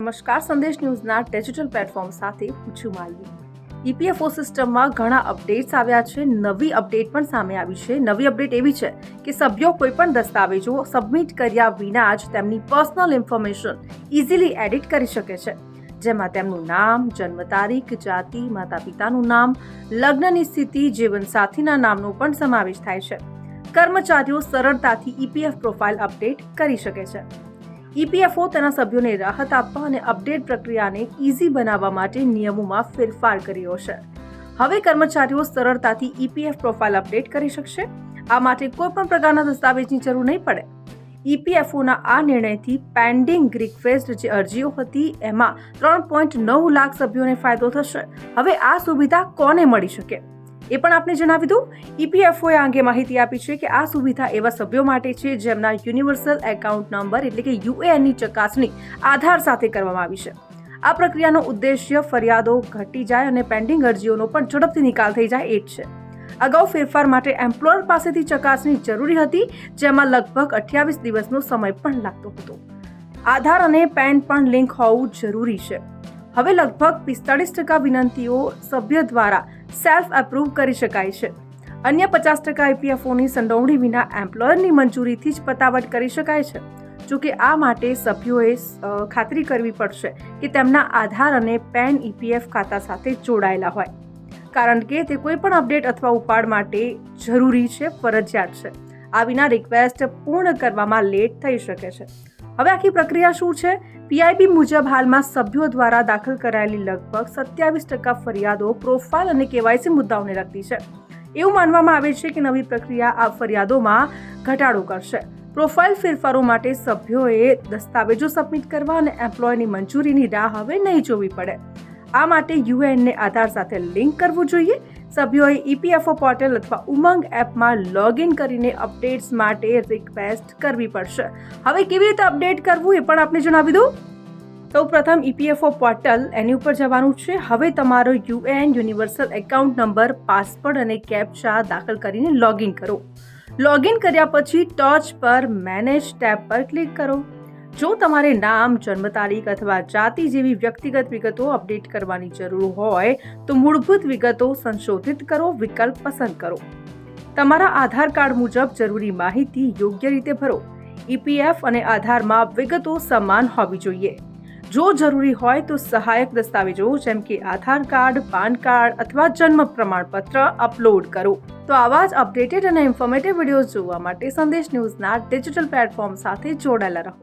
નમસ્કાર, સંદેશ ન્યૂઝના digital platform સાથે હું છું માલવી. ઈપીએફઓ સિસ્ટમમાં ઘણા અપડેટ્સ આવ્યા છે. નવી અપડેટ પણ સામે આવી છે. નવી અપડેટ એવી છે કે સભ્યો કોઈપણ દસ્તાવેજો સબમિટ કર્યા વિના જ તેમની પર્સનલ ઇન્ફોર્મેશન ઇઝીલી એડિટ કરી શકે છે, જેમાં તેમનું નામ, જન્મ તારીખ, જાતિ, માતા પિતાનું નામ, લગ્નની સ્થિતિ, જીવનસાથીના નામનો પણ સમાવેશ થાય છે. કર્મચારીઓ સરળતાથી ઈપીએફ પ્રોફાઇલ અપડેટ કરી શકે છે. ઈપીએફઓ તેના સભ્યોને રાહત આપવા અને અપડેટ પ્રક્રિયાને ઇઝી બનાવવા માટે નિયમોમાં ફેરફાર કર્યો છે. હવે કર્મચારીઓ સરળતાથી ઈપીએફ પ્રોફાઇલ અપડેટ કરી શકશે. આ માટે કોઈપણ પ્રકારના દસ્તાવેજની જરૂર નહીં પડે. ઈપીએફઓના આ નિર્ણયથી પેન્ડિંગ રિક્વેસ્ટ જે અરજીઓ હતી એમાં 3.9 લાખ સભ્યોને ફાયદો થશે. હવે આ સુવિધા કોને મળી શકે એ પણ આપને જણાવી દઉં. ઈપીએફઓએ આ અંગે માહિતી આપી છે કે આ સુવિધા એવા સભ્યો માટે છે જેમના યુનિવર્સલ એકાઉન્ટ નંબર એટલે કે યુએએનની ચકાસણી આધાર સાથે કરવામાં આવી છે. આ પ્રક્રિયાનો ઉદ્દેશ્ય ફરિયાદો ઘટી જાય અને પેન્ડિંગ અરજીઓનો પણ ઝડપથી નિકાલ થઈ જાય એ જ છે. અગાઉ ફેરફાર માટે એમ્પ્લોયર પાસેથી ચકાસણી જરૂરી હતી, જેમાં લગભગ 28 દિવસનો સમય પણ લાગતો હતો. આધાર અને પેન પણ લિંક હોવું જરૂરી છે. હવે લગભગ 45% વિનંતીઓ સભ્ય દ્વારા સેલ્ફ એપ્રૂવ કરી શકાય છે. અન્ય 50% ઈપીએફઓની સંડોવણી વિના એમ્પ્લોયરની મંજૂરીથી જ પતાવટ કરી શકાય છે. જોકે આ માટે સભ્યોએ ખાતરી કરવી પડશે કે તેમના આધાર અને પેન ઈપીએફ ખાતા સાથે જોડાયેલા હોય, કારણ કે તે કોઈ પણ અપડેટ અથવા ઉપાડ માટે જરૂરી છે, ફરજિયાત છે. આ વિના રિક્વેસ્ટ પૂર્ણ કરવામાં લેટ થઈ શકે છે. હવે આખી પ્રક્રિયા શું છે? પીઆઈબી મુજબ હાલમાં સભ્યો દ્વારા દાખલ કરાયેલી લગભગ 27% ફરિયાદો પ્રોફાઇલ અને કેવાયસી મુદ્દાઓને લગતી છે. એવું માનવામાં આવે છે કે નવી પ્રક્રિયા આ ફરિયાદોમાં ઘટાડો કરશે. પ્રોફાઇલ ફેરફારો માટે સભ્યોએ દસ્તાવેજો સબમિટ કરવા અને એમ્પ્લોયની મંજૂરીની રાહ હવે નહીં જોવી પડે. આ માટે યુએએનને આધાર સાથે લિંક કરવું જોઈએ. સભ્યોએ ઈપીએફઓ પોર્ટલ અથવા ઉમંગ એપમાં લોગિન કરીને અપડેટ્સ માટે રિક્વેસ્ટ કરવી પડશે. હવે કેવી રીતે અપડેટ કરવું એ પણ આપને જણાવી દઉં. સૌપ્રથમ ઈપીએફઓ પોર્ટલ એની ઉપર જવાનું છે. હવે તમારો UAN universal account number, password અને કેપ્ચા દાખલ કરીને લોગિન કરો. લોગિન કર્યા પછી ટોચ પર મેનેજ ટેબ પર ક્લિક કરો. જો તમારે નામ, જન્મ તારીખ અથવા જાતિ જેવી વ્યક્તિગત વિગતો અપડેટ કરવાની જરૂર હોય તો મૂળભૂત વિગતો સંશોધિત કરો વિકલ્પ પસંદ કરો. તમારા આધાર કાર્ડ મુજબ જરૂરી માહિતી યોગ્ય રીતે ભરો. ઈપીએફ અને આધારમાં વિગતો સમાન હોવી જોઈએ. જો જરૂરી હોય તો સહાયક દસ્તાવેજો જેમ કે આધાર કાર્ડ, પાન કાર્ડ અથવા જન્મ પ્રમાણપત્ર અપલોડ કરો. તો આવા જ અપડેટેડ અને ઇન્ફોર્મેટિવ વિડીયોઝ જોવા માટે સંદેશ ન્યૂઝના ડિજિટલ પ્લેટફોર્મ સાથે જોડાયેલા રહો.